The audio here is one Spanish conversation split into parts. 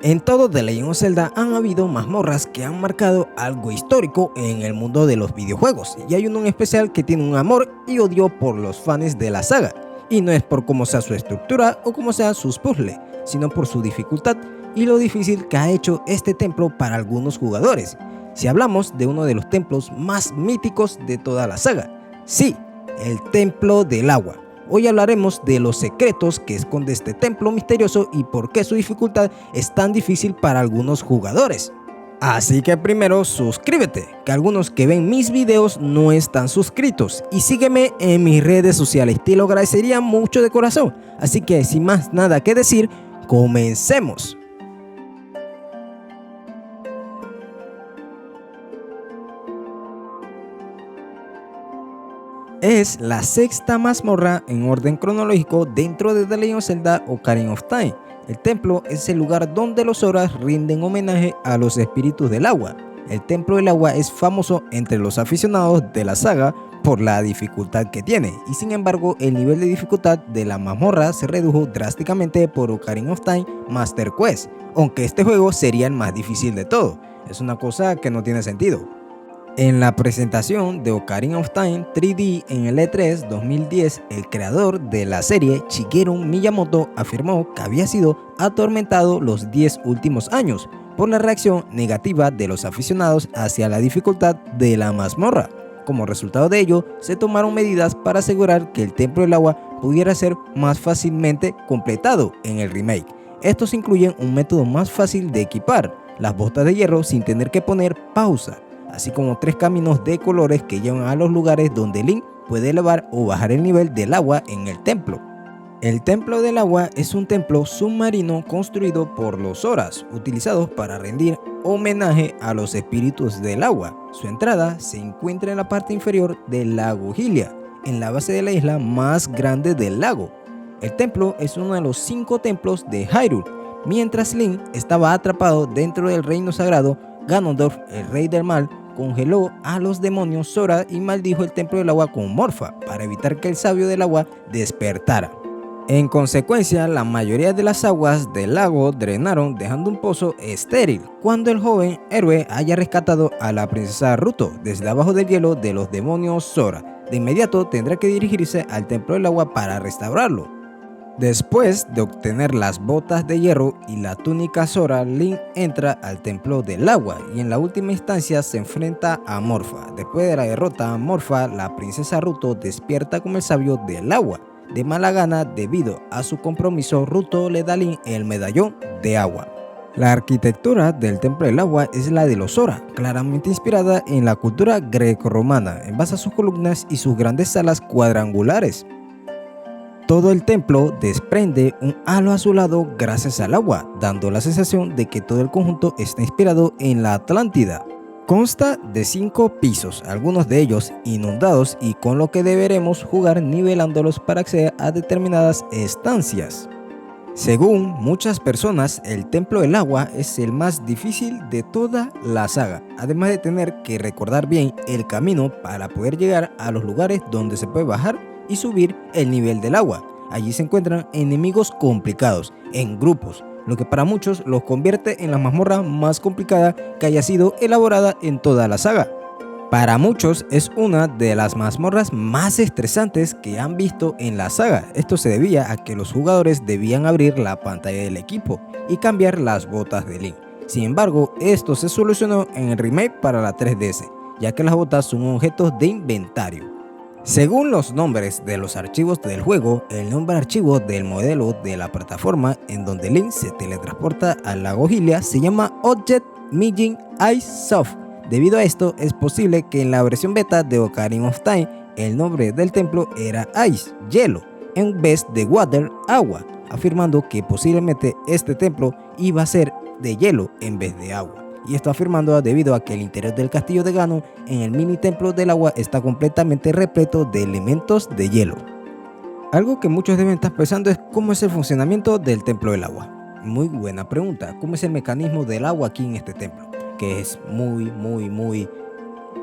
En todo The Legend of Zelda han habido mazmorras que han marcado algo histórico en el mundo de los videojuegos, y hay uno en especial que tiene un amor y odio por los fans de la saga, y no es por cómo sea su estructura o cómo sean sus puzzles, sino por su dificultad y lo difícil que ha hecho este templo para algunos jugadores. Si hablamos de uno de los templos más míticos de toda la saga, sí, el Templo del Agua. Hoy hablaremos de los secretos que esconde este templo misterioso y por qué su dificultad es tan difícil para algunos jugadores. Así que primero suscríbete, que algunos que ven mis videos no están suscritos, y sígueme en mis redes sociales, te lo agradecería mucho de corazón. Así que sin más nada que decir, comencemos. Es la sexta mazmorra en orden cronológico dentro de The Legend of Zelda Ocarina of Time. El templo es el lugar donde los Zoras rinden homenaje a los espíritus del agua. El Templo del Agua es famoso entre los aficionados de la saga por la dificultad que tiene, y sin embargo el nivel de dificultad de la mazmorra se redujo drásticamente por Ocarina of Time Master Quest, aunque este juego sería el más difícil de todo. Es una cosa que no tiene sentido. En la presentación de Ocarina of Time 3D en el E3 2010, el creador de la serie, Shigeru Miyamoto, afirmó que había sido atormentado los 10 últimos años por la reacción negativa de los aficionados hacia la dificultad de la mazmorra. Como resultado de ello, se tomaron medidas para asegurar que el Templo del Agua pudiera ser más fácilmente completado en el remake. Estos incluyen un método más fácil de equipar las botas de hierro sin tener que poner pausa, así como 3 caminos de colores que llevan a los lugares donde Link puede elevar o bajar el nivel del agua en el templo. El Templo del Agua es un templo submarino construido por los Zoras, utilizados para rendir homenaje a los espíritus del agua. Su entrada se encuentra en la parte inferior del lago Hylia, en la base de la isla más grande del lago. El templo es uno de los 5 templos de Hyrule. Mientras Link estaba atrapado dentro del reino sagrado, Ganondorf, el rey del mal, congeló a los demonios Zora y maldijo el Templo del Agua con Morpha para evitar que el sabio del agua despertara. En consecuencia, la mayoría de las aguas del lago drenaron, dejando un pozo estéril cuando el joven héroe haya rescatado a la princesa Ruto desde abajo del hielo de los demonios Zora. De inmediato tendrá que dirigirse al Templo del Agua para restaurarlo. Después de obtener las botas de hierro y la túnica Zora, Link entra al Templo del Agua y en la última instancia se enfrenta a Morpha. Después de la derrota a Morpha, la princesa Ruto despierta como el sabio del agua. De mala gana, debido a su compromiso, Ruto le da a Link el medallón de agua. La arquitectura del Templo del Agua es la de los Zora, claramente inspirada en la cultura greco-romana, en base a sus columnas y sus grandes salas cuadrangulares. Todo el templo desprende un halo azulado gracias al agua, dando la sensación de que todo el conjunto está inspirado en la Atlántida. Consta de 5 pisos, algunos de ellos inundados, y con lo que deberemos jugar nivelándolos para acceder a determinadas estancias. Según muchas personas, el Templo del Agua es el más difícil de toda la saga, además de tener que recordar bien el camino para poder llegar a los lugares donde se puede bajar y subir el nivel del agua. Allí se encuentran enemigos complicados, en grupos, lo que para muchos los convierte en la mazmorra más complicada que haya sido elaborada en toda la saga. Para muchos es una de las mazmorras más estresantes que han visto en la saga. Esto se debía a que los jugadores debían abrir la pantalla del equipo y cambiar las botas de Link. Sin embargo, esto se solucionó en el remake para la 3DS, ya que las botas son objetos de inventario. Según los nombres de los archivos del juego, el nombre archivo del modelo de la plataforma en donde Link se teletransporta al lago Hylia se llama Object Mijin Ice Soft. Debido a esto, es posible que en la versión beta de Ocarina of Time el nombre del templo era Ice, hielo, en vez de Water, agua, afirmando que posiblemente este templo iba a ser de hielo en vez de agua. Y esto afirmando debido a que el interior del castillo de Ganon en el mini templo del agua está completamente repleto de elementos de hielo. Algo que muchos deben estar pensando es cómo es el funcionamiento del Templo del Agua. Muy buena pregunta. ¿Cómo es el mecanismo del agua aquí en este templo? Que es muy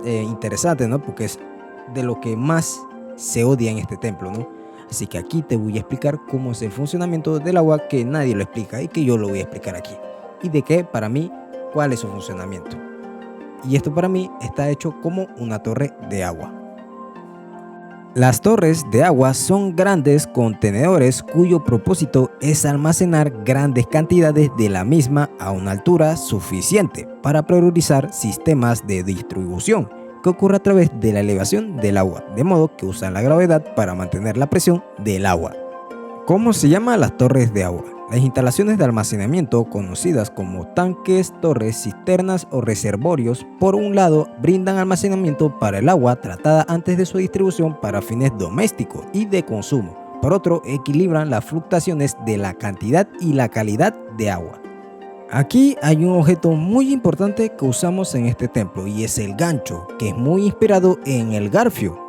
interesante, ¿no? Porque es de lo que más se odia en este templo, ¿no? Así que aquí te voy a explicar cómo es el funcionamiento del agua, que nadie lo explica y que yo lo voy a explicar aquí. y de qué para mí, cuál es su funcionamiento. Y esto para mí está hecho como una torre de agua. Las torres de agua son grandes contenedores cuyo propósito es almacenar grandes cantidades de la misma a una altura suficiente para priorizar sistemas de distribución que ocurre a través de la elevación del agua, de modo que usan la gravedad para mantener la presión del agua. ¿Cómo se llaman las torres de agua? Las instalaciones de almacenamiento, conocidas como tanques, torres, cisternas o reservorios, por un lado, brindan almacenamiento para el agua tratada antes de su distribución para fines domésticos y de consumo. Por otro, equilibran las fluctuaciones de la cantidad y la calidad de agua. Aquí hay un objeto muy importante que usamos en este templo y es el gancho, que es muy inspirado en el garfio.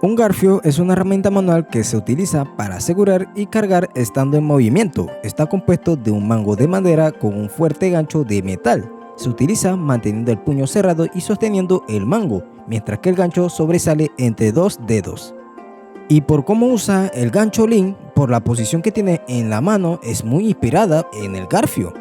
Un garfio es una herramienta manual que se utiliza para asegurar y cargar estando en movimiento. Está compuesto de un mango de madera con un fuerte gancho de metal. Se utiliza manteniendo el puño cerrado y sosteniendo el mango, mientras que el gancho sobresale entre dos dedos. Y por cómo usa el gancho Link, por la posición que tiene en la mano, es muy inspirada en el garfio.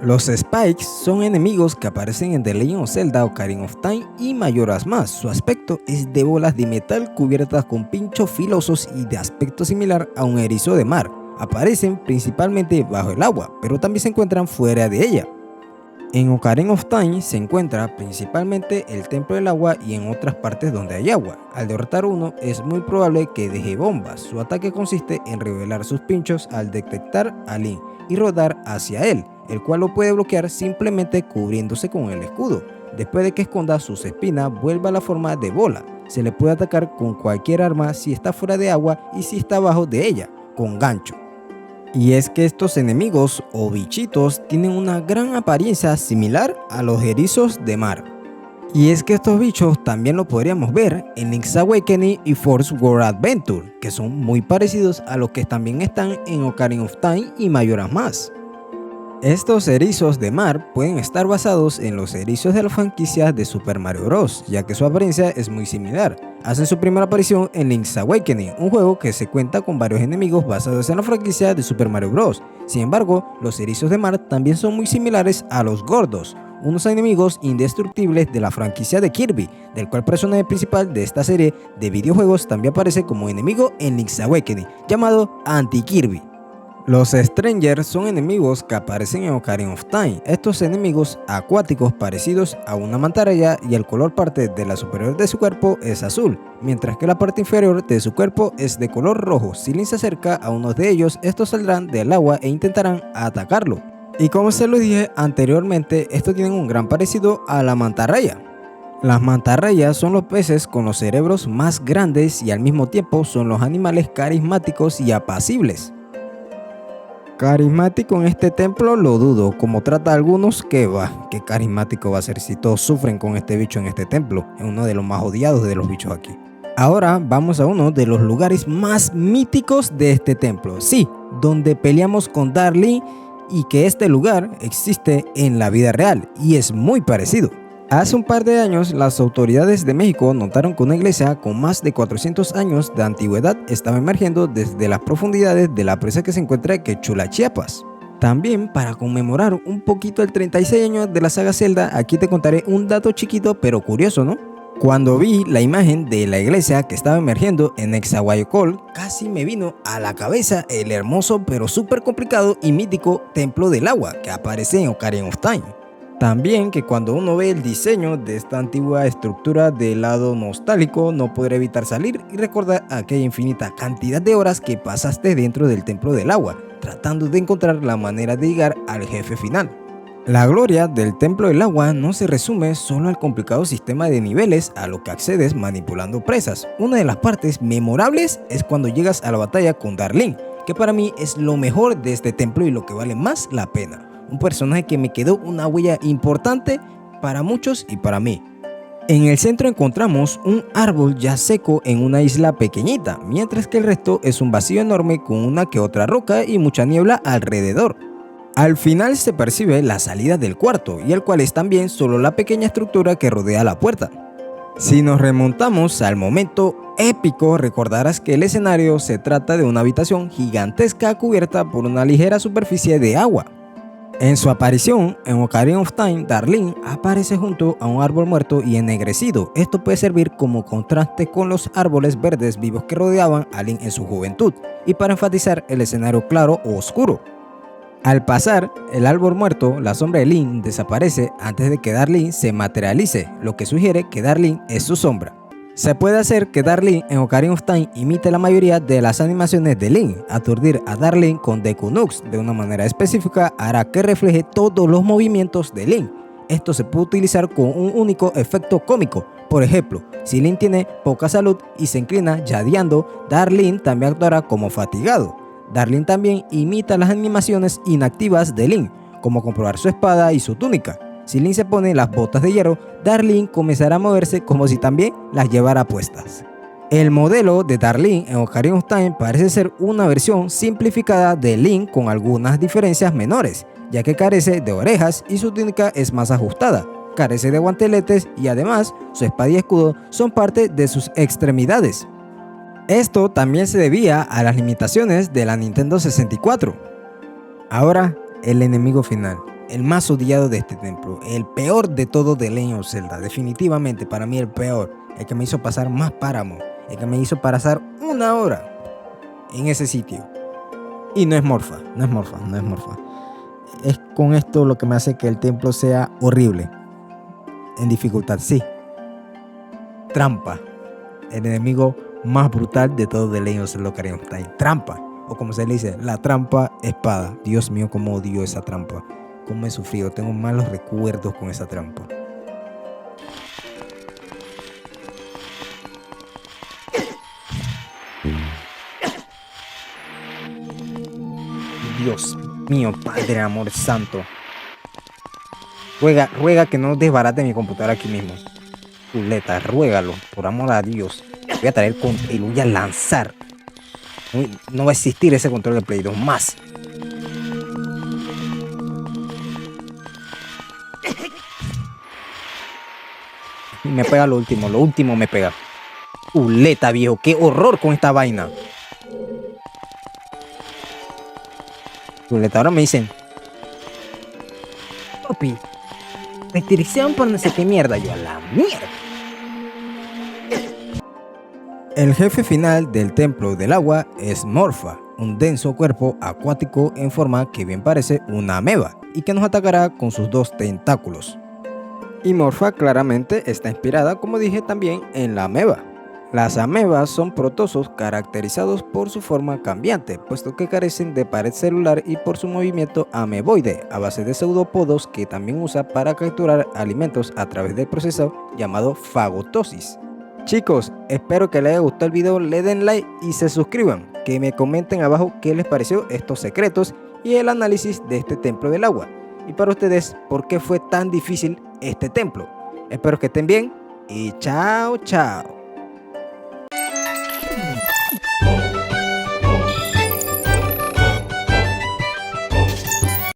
Los Spikes son enemigos que aparecen en The Legend of Zelda Ocarina of Time y Majora's Mask. Su aspecto es de bolas de metal cubiertas con pinchos filosos y de aspecto similar a un erizo de mar. Aparecen principalmente bajo el agua, pero también se encuentran fuera de ella. En Ocarina of Time se encuentra principalmente el Templo del Agua y en otras partes donde hay agua. Al derrotar uno es muy probable que deje bombas. Su ataque consiste en revelar sus pinchos al detectar a Link y rodar hacia él, el cual lo puede bloquear simplemente cubriéndose con el escudo. Después de que esconda sus espinas, vuelve a la forma de bola. Se le puede atacar con cualquier arma si está fuera de agua y si está abajo de ella, con gancho. Y es que estos enemigos o bichitos tienen una gran apariencia similar a los erizos de mar. Y es que estos bichos también lo podríamos ver en Link's Awakening y Force World Adventure, que son muy parecidos a los que también están en Ocarina of Time y Majora's Mask. Estos erizos de mar pueden estar basados en los erizos de la franquicia de Super Mario Bros., ya que su apariencia es muy similar. Hacen su primera aparición en Link's Awakening, un juego que se cuenta con varios enemigos basados en la franquicia de Super Mario Bros. Sin embargo, los erizos de mar también son muy similares a los gordos, unos enemigos indestructibles de la franquicia de Kirby, del cual el personaje principal de esta serie de videojuegos también aparece como enemigo en Link's Awakening, llamado Anti-Kirby. Los Strangers son enemigos que aparecen en Ocarina of Time. Estos enemigos acuáticos parecidos a una mantarraya y el color parte de la superior de su cuerpo es azul, mientras que la parte inferior de su cuerpo es de color rojo. Si Link se acerca a uno de ellos, estos saldrán del agua e intentarán atacarlo. Y como se lo dije anteriormente, estos tienen un gran parecido a la mantarraya. Las mantarrayas son los peces con los cerebros más grandes y al mismo tiempo son los animales carismáticos y apacibles. Carismático en este templo lo dudo, como trata a algunos, qué carismático va a ser si todos sufren con este bicho en este templo, es uno de los más odiados de los bichos aquí. Ahora vamos a uno de los lugares más míticos de este templo, sí, donde peleamos con Darling y que este lugar existe en la vida real y es muy parecido. Hace un par de años, las autoridades de México notaron que una iglesia con más de 400 años de antigüedad estaba emergiendo desde las profundidades de la presa que se encuentra en Quechula, Chiapas. También, para conmemorar un poquito el 36 años de la saga Zelda, aquí te contaré un dato chiquito pero curioso, ¿no? Cuando vi la imagen de la iglesia que estaba emergiendo en Nezahualcóyotl, casi me vino a la cabeza el hermoso pero súper complicado y mítico Templo del Agua que aparece en Ocarina of Time. También que cuando uno ve el diseño de esta antigua estructura del lado nostálgico, no podrá evitar salir y recordar aquella infinita cantidad de horas que pasaste dentro del Templo del Agua, tratando de encontrar la manera de llegar al jefe final. La gloria del Templo del Agua no se resume solo al complicado sistema de niveles a lo que accedes manipulando presas. Una de las partes memorables es cuando llegas a la batalla con Darling, que para mí es lo mejor de este templo y lo que vale más la pena. Un personaje que me quedó una huella importante para muchos y para mí. En el centro encontramos un árbol ya seco en una isla pequeñita, mientras que el resto es un vacío enorme con una que otra roca y mucha niebla alrededor. Al final se percibe la salida del cuarto, y el cual es también solo la pequeña estructura que rodea la puerta. Si nos remontamos al momento épico, recordarás que el escenario se trata de una habitación gigantesca cubierta por una ligera superficie de agua. En su aparición en Ocarina of Time, Darlene aparece junto a un árbol muerto y ennegrecido. Esto puede servir como contraste con los árboles verdes vivos que rodeaban a Link en su juventud y para enfatizar el escenario claro o oscuro. Al pasar el árbol muerto, la sombra de Link desaparece antes de que Darlene se materialice, lo que sugiere que Darlene es su sombra. Se puede hacer que Darlene en Ocarina of Time imite la mayoría de las animaciones de Link. Aturdir a Darlene con Deku Nux de una manera específica hará que refleje todos los movimientos de Link. Esto se puede utilizar con un único efecto cómico. Por ejemplo, si Link tiene poca salud y se inclina jadeando, Darlene también actuará como fatigado. Darlene también imita las animaciones inactivas de Link, como comprobar su espada y su túnica. Si Link se pone las botas de hierro, Darlene comenzará a moverse como si también las llevara puestas. El modelo de Darlene en Ocarina of Time parece ser una versión simplificada de Link con algunas diferencias menores, ya que carece de orejas y su túnica es más ajustada, carece de guanteletes y además su espada y escudo son parte de sus extremidades. Esto también se debía a las limitaciones de la Nintendo 64. Ahora, el enemigo final. El más odiado de este templo, el peor de todo de Legend of Zelda, definitivamente para mí el peor, el que me hizo pasar más páramo, el que me hizo pasar 1 hora en ese sitio. Y no es Morpha. Es con esto lo que me hace que el templo sea horrible. En dificultad, sí. Trampa, el enemigo más brutal de todo de Legend of Zelda Ocarina of Time. Trampa, o como se le dice, la trampa espada. Dios mío, cómo odio esa trampa. Cómo he sufrido, tengo malos recuerdos con esa trampa. Dios mío, Padre amor santo. Ruega que no desbarate mi computadora aquí mismo. Chuleta, ruégalo, por amor a Dios. Voy a traer control y lo voy a lanzar. No va a existir ese control de Play 2 más. Y me pega lo último me pega. Chuleta, viejo, qué horror con esta vaina. Chuleta, ahora me dicen, papi, restricción por no sé qué mierda. Yo a la mierda. El jefe final del templo del agua es Morpha, un denso cuerpo acuático en forma que bien parece una ameba y que nos atacará con sus 2 tentáculos. Y Morpha claramente está inspirada, como dije, también en la ameba. Las amebas son protozoos caracterizados por su forma cambiante, puesto que carecen de pared celular y por su movimiento ameboide, a base de pseudópodos que también usa para capturar alimentos a través del proceso llamado fagotosis. Chicos, espero que les haya gustado el video, le den like y se suscriban, que me comenten abajo qué les pareció estos secretos y el análisis de este templo del agua. Y para ustedes, ¿por qué fue tan difícil este templo? Espero que estén bien y chao, chao.